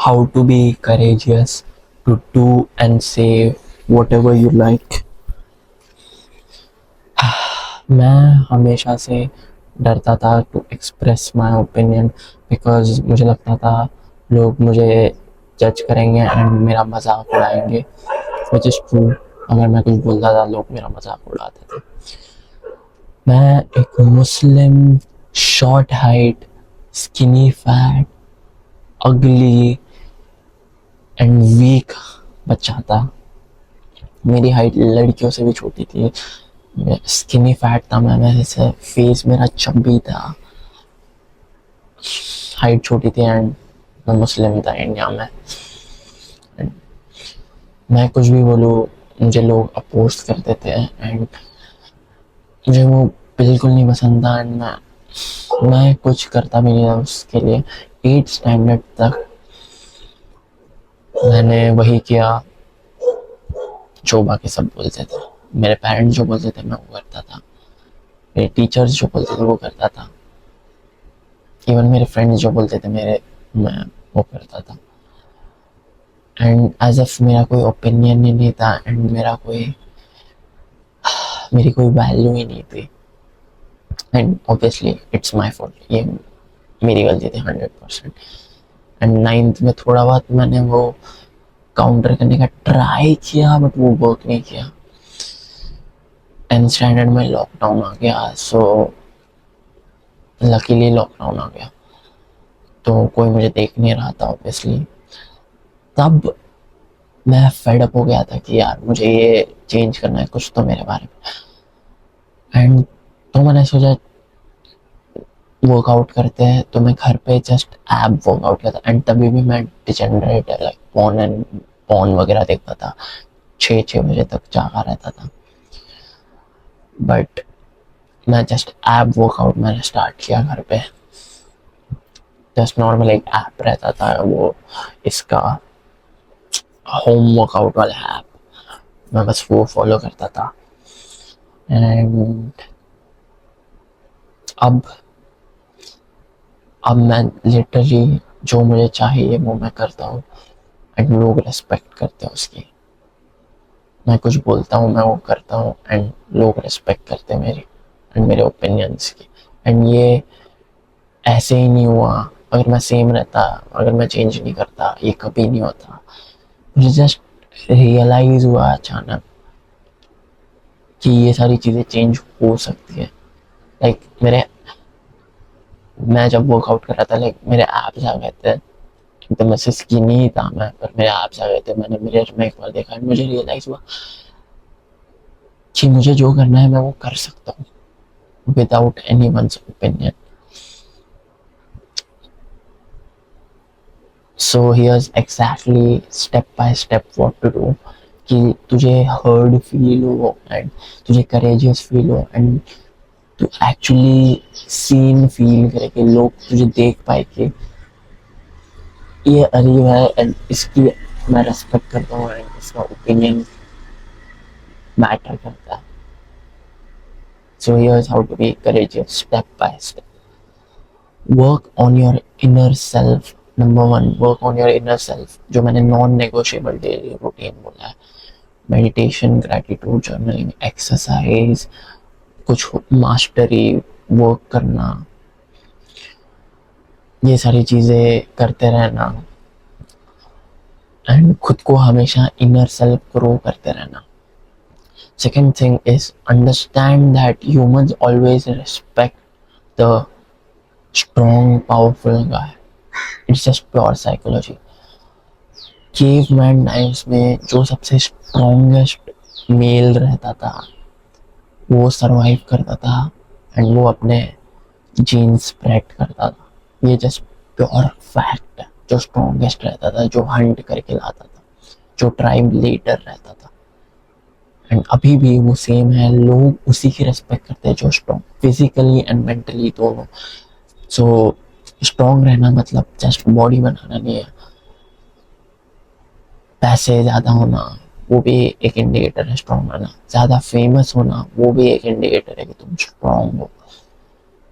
how to be courageous to do and say whatever you like. मैं हमेशा से डरता था to express my opinion because मुझे लगता था लोग मुझे जज करेंगे एंड मेरा मजाक उड़ाएंगे, विच इज़ ट्रू। अगर मैं कुछ बोलता था लोग मेरा मजाक उड़ाते थे। मैं एक मुस्लिम, शॉर्ट हाइट, स्किनी फैट, अगली एंड वीक बच्चा था। मेरी हाइट लड़कियों से भी छोटी थी, स्किनी फैट था मैं जैसे, फेस मेरा चब्बी था, हाइट छोटी थी एंड मैं मुस्लिम था इंडिया में। And मैं कुछ भी बोलूँ मुझे लोग अपोज करते थे एंड मुझे वो बिल्कुल नहीं पसंद था एंड मैं कुछ करता भी नहीं था उसके लिए। 8th स्टैंडर्ड तक मैंने वही किया जो बाकी सब बोलते थे। मेरे पेरेंट्स जो बोलते थे मैं वो करता था, मेरे टीचर्स जो बोलते थे वो करता था, इवन मेरे फ्रेंड्स जो बोलते थे मैं वो करता था। एंड एज एफ मेरा कोई ओपिनियन ही नहीं था एंड मेरी कोई वैल्यू ही नहीं थी। And obviously it's my fault, ये मेरी गलती थी 100%। एंड 9th में थोड़ा बहुत मैंने वो काउंटर करने का ट्राई किया बट वो वर्क नहीं किया। 10th स्टैंडर्ड में लॉकडाउन आ गया, सो लकीली लॉकडाउन आ गया तो कोई मुझे देख नहीं रहा था ऑब्वियसली। तब मैं फेड अप हो गया था कि यार मुझे ये चेंज करना है कुछ तो मेरे बारे में। एंड तो मैंने सोचा वर्कआउट करते हैं, तो मैं घर पे जस्ट ऐप वर्कआउट करता। एंड तभी भी मैं डिजेनरेट लाइक पॉर्न वगैरह देखता था, 6 बजे तक जागा रहता था। बट मैं जस्ट ऐप वर्कआउट मैंने स्टार्ट किया घर पे। जस्ट नॉर्मल एक ऐप रहता था, वो इसका होम वर्कआउट वाला ऐप, मैं बस वो फॉलो करता था। एंड अब मैं लिटरली जो मुझे चाहिए वो मैं करता हूँ एंड लोग रेस्पेक्ट करते हैं उसकी। मैं कुछ बोलता हूँ, मैं वो करता हूँ एंड लोग रेस्पेक्ट करते हैं मेरी एंड मेरे ओपिनियंस की। एंड ये ऐसे ही नहीं हुआ, अगर मैं सेम रहता, अगर मैं चेंज नहीं करता, ये कभी नहीं होता। मुझे जस्ट रियलाइज हुआ अचानक कि ये सारी चीज़ें चेंज हो सकती है। लाइक मैं जब वर्कआउट कर रहा था, लाइक मेरे एब्स आ गए थे, एकदम ऐसे स्किनी था मैं, पर मेरे एब्स आ गए थे। मैंने मिरर में एक बार देखा और मुझे रियलाइज हुआ कि मुझे जो करना है मैं वो कर सकता हूँ without anyone's opinion. So here's exactly step by step what to do कि तुझे हर्ड फील हो एंड तुझे करेजियस फील हो एंड तू एक्चुअली सीन फील करे कि लोग तुझे देख पाए कि ये अरीब है एंड इसकी मैं रेस्पेक्ट करता हूँ एंड इसका ओपिनियन मैटर करता है। So here's how to be courageous step by step. Work on your inner self. Number 1, work on your inner self, जो मैंने नॉन नेगोशिएबल डेली रूटीन बोला है। मेडिटेशन, ग्रैटिट्यूड जर्नलिंग, एक्सरसाइज, कुछ mastery, work करना, ये सारी चीज़ें करते रहना एंड खुद को हमेशा इनर सेल्फ ग्रो करते रहना। Second thing is understand that humans always respect the strong, powerful guy. It's just pure psychology. Caveman times में जो सबसे strongest मेल रहता था वो सरवाइव करता था एंड वो अपने जीन्स स्प्रेड करता था। ये जस्ट प्योर फैक्ट है। जो स्ट्रॉन्गेस्ट रहता था, जो हंट करके लाता था, जो ट्राइब लीडर रहता था, एंड अभी भी वो सेम है। लोग उसी की रेस्पेक्ट करते हैं जो स्ट्रॉन्ग, फिजिकली एंड मेंटली दोनों। सो स्ट्रॉन्ग रहना मतलब जस्ट बॉडी बनाना नहीं है। पैसे ज़्यादा होना वो भी एक इंडिकेटर है स्ट्रॉन्ग रहना। ज़्यादा फेमस होना वो भी एक इंडिकेटर है कि तुम स्ट्रॉन्ग हो।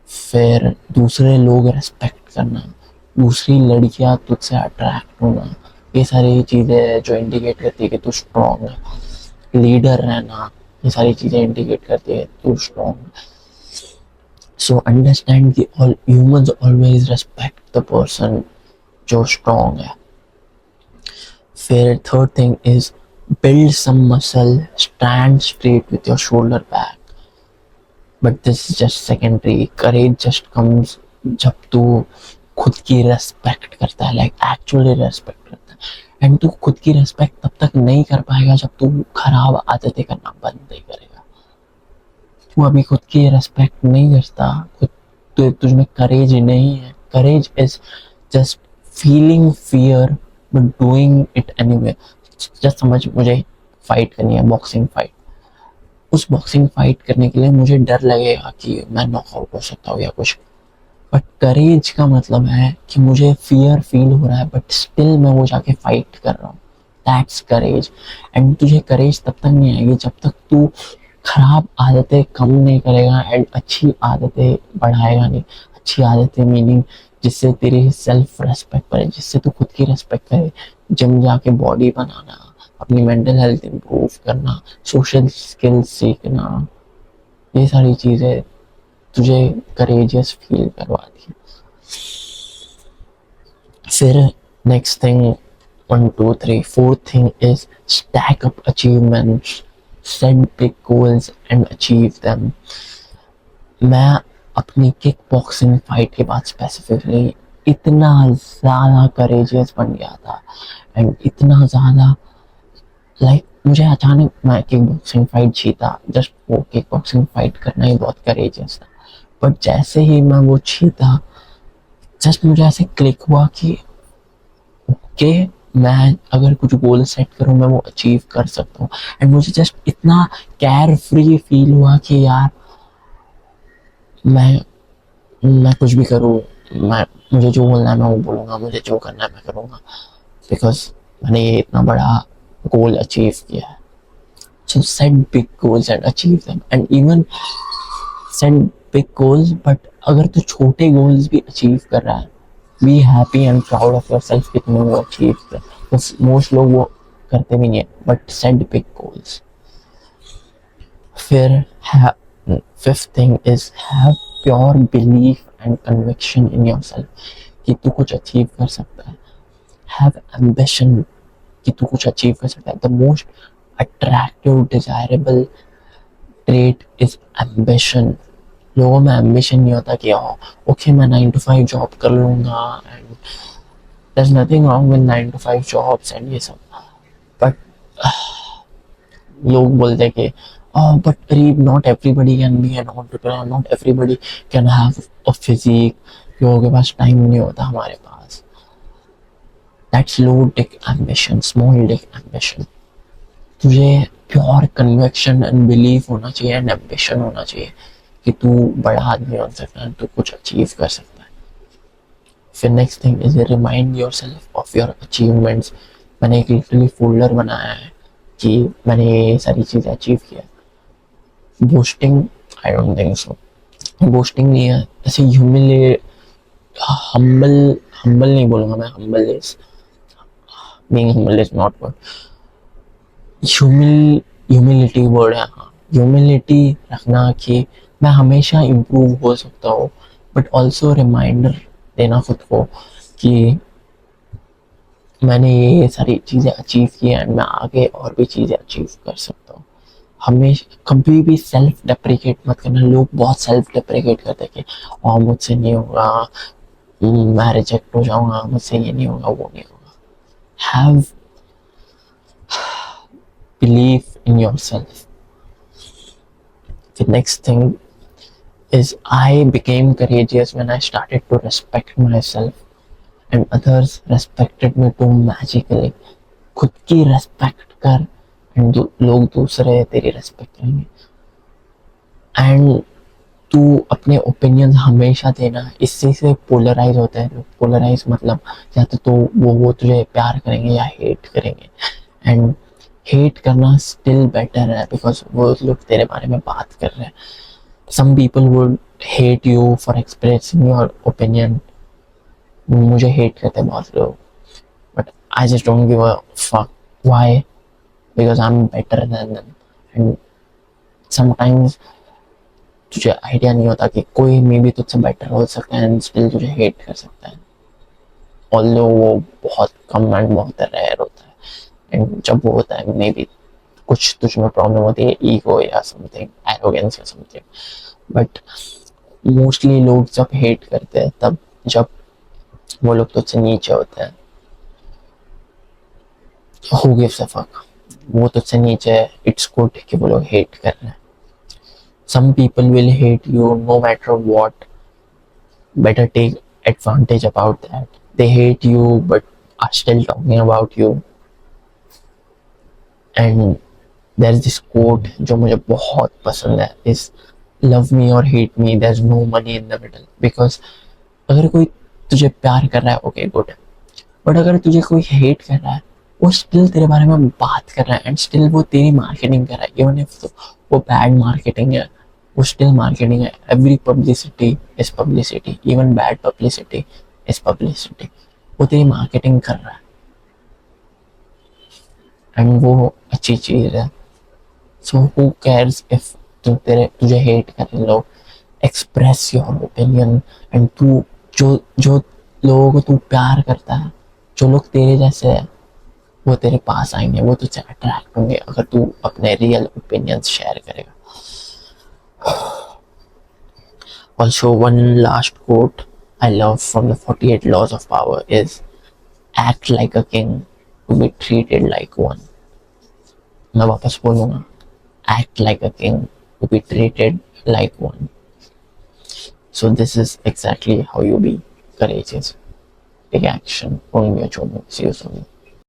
फिर दूसरे लोग रेस्पेक्ट करना दूसरी लड़कियां तुझसे अट्रैक्ट होना, ये सारी चीज़ें जो इंडिकेट करती है कि तू स्ट्रॉन्ग है। लीडर रहना, ये सारी चीज़ें इंडिकेट करती है तू स्ट्रॉन्ग है। सो अंडरस्टैंड कि all humans always respect the person जो स्ट्रॉन्ग है। फिर third thing is build some muscle, stand straight with your shoulder back. But this is just secondary. Courage just comes जब तू खुद की रेस्पेक्ट करता है, लाइक एक्चुअली रेस्पेक्ट करता है। एंड तू खुद की रेस्पेक्ट तब तक नहीं कर पाएगा जब तू खराब आदतें करना बंद नहीं करेगा। तू अभी खुद की रेस्पेक्ट नहीं करता, खुद तो तुझमें करेज नहीं है। Courage is just feeling fear but doing it anyway. Just समझ, मुझे फाइट करनी है, बॉक्सिंग फाइट। उस बॉक्सिंग फाइट करने के लिए मुझे डर लगेगा कि मैं नॉकआउट हो सकता हूँ या कुछ, बट करेज का मतलब है कि मुझे फियर फील हो रहा है बट स्टिल मैं वो जाके फाइट कर रहा हूँ। That's courage. एंड तुझे करेज तब तक नहीं आएगी जब तक तू खराब आदतें कम नहीं करेगा एंड अच्छी आदतें बढ़ाएगा नहीं। अच्छी आदतें मीनिंग जिससे तेरी सेल्फ रेस्पेक्ट करे, जिससे तू खुद की रेस्पेक्ट करे। जिम जाके बॉडी बनाना, अपनी मेंटल हेल्थ इंप्रूव करना, सोशल स्किल्स सीखना, ये सारी चीज़ें तुझे करेजियस फील करवाती है। फिर next thing 1 2 3 4th thing is stack up achievements, set big goals and achieve them. मैं अपनी किक बॉक्सिंग फाइट के बाद स्पेसिफिकली इतना ज़्यादा करेजियस बन गया था एंड इतना ज़्यादा लाइक मुझे अचानक, मैं किक बॉक्सिंग फाइट जीता। जस्ट वो किक बॉक्सिंग फाइट करना ही बहुत करेजियस था, बट जैसे ही मैं वो जीता जस्ट मुझे ऐसे क्लिक हुआ कि ओके, मैं अगर कुछ गोल सेट करूँ मैं वो अचीव कर सकता हूँ। एंड मुझे जस्ट इतना केयर फ्री फील हुआ कि यार मैं कुछ भी करूँ, मैं मुझे जो बोलना है मैं वो बोलूँगा, मुझे जो करना है मैं करूँगा, बिकॉज मैंने ये इतना बड़ा गोल अचीव किया है। सो set big goals and achieve them, and even set big goals, but अगर तू छोटे गोल्स भी अचीव कर रहा है, be happy and proud of your self कि तुमने वो अचीव किया। मोस्ट लोग वो करते भी नहीं है, बट सेट बिग गोल्स। फिर fifth thing is have pure belief and conviction in yourself कि तू कुछ अचीव कर सकता है। हैव एम्बिशन कि तू कुछ अचीव कर सकता है। The most attractive desirable trait is ambition. लोगों में एम्बिशन नहीं होता कि ओके मैं 9 to 5 जॉब कर लूंगा and there is nothing wrong with 9 to 5 jobs and ये सब, बट लोग बोलते हैं कि बट करीब not everybody can be an entrepreneur, not everybody can have a physique. लोगों के पास टाइम नहीं होता, हमारे पास। That's low dick ambition, small dick ambition. तुझे प्योर कन्विक्शन एंड बिलीफ होना चाहिए एंड एम्बिशन होना चाहिए कि तू बड़ा आदमी हो सकता है, तू कुछ अचीव कर सकता है। फिर next thing is remind your self of your achievements. मैंने एक लिटरली फोल्डर बनाया है कि मैंने ये सारी चीज़ें अचीव किया। Boasting, I don't think so, boasting नहीं है, ऐसे हम्बल नहीं बोलूँगा मैं, humble is being humble is not good. Humility word है, हाँ। ह्यूमिलिटी रखना कि मैं हमेशा इम्प्रूव हो सकता हूँ, बट ऑल्सो रिमाइंडर देना खुद को कि मैंने ये सारी चीज़ें अचीव की एंड मैं आगे और भी चीज़ें अचीव कर सकता हूँ। हमेशा कभी भी सेल्फ डेप्रिकेट मत करना। लोग बहुत सेल्फ डेप्रिकेट करते हैं कि मुझसे नहीं होगा, मैं रिजेक्ट हो जाऊँगा, मुझसे ये नहीं होगा, वो नहीं होगा। Have belief in yourself. The next thing is I became courageous when I started to respect myself and others respected me too magically. खुद की रेस्पेक्ट कर एंड लोग दूसरे तेरी रेस्पेक्ट करेंगे। एंड तू अपने ओपिनियन हमेशा देना। इससे से पोलराइज होते हैं लोग। पोलराइज मतलब या तो वो तुझे प्यार करेंगे या हेट करेंगे, एंड हेट करना स्टिल बेटर है बिकॉज वो लोग तेरे बारे में बात कर रहे हैं। Some people would hate you for expressing your opinion, मुझे हेट करते हैं बहुत लोग, but I just don't give a fuck. Why? Because I am better than them. And sometimes तुझे आइडिया नहीं होता कि कोई मे बी तुझसे बेटर हो सकता है एंड स्टिल तुझे हेट कर सकता है, ऑल्दो वो बहुत कम एंड बहुत रेयर होता है. एंड जब वो होता है मे बी कुछ तुझ में प्रॉब्लम होती है, ईगो या समथिंग, एरोगेंस या समथिंग. बट मोस्टली लोग जब हेट करते हैं तब जब वो लोग तुझसे नीचे होते हैं. Who gives a fuck? वो तुझसे नीचे है, इट्स गुड कि वो लोग हेट कर रहे हैं. Some people will hate you no matter what. Better take advantage about that. They hate you but are still talking about you. And there's this quote जो मुझे बहुत पसंद है, is love me or hate me, there's no money in the middle. Because अगर कोई तुझे प्यार कर रहा है, ओके गुड, बट अगर तुझे कोई हेट कर रहा है, वो स्टिल तेरे बारे में बात कर रहा है एंड स्टिल वो तेरी मार्केटिंग कर रहा है, इवन इफ वो बैड मार्केटिंग है, वो स्टिल मार्केटिंग है. Every publicity is publicity, even bad publicity is publicity. वो तेरी मार्केटिंग कर रहा है एंड वो अच्छी चीज है. सो हु केयर्स इफ तुझे हेट करें लोग. Express your opinion. एंड तू जो जो लोगों को तू प्यार करता है, जो लोग तेरे जैसे है, वो तेरे पास आएंगे, वो तुझसे अट्रैक्ट होंगे अगर तू अपने रियल ओपिनियंस शेयर करेगा. Also, one last quote I love from the 48 Laws of Power is act like a king to be treated like one. मैं वापस बोलूँगा, act like a king to be treated like one. So this is exactly how you be courageous. Take action. Don't be a chumbo. See you soon.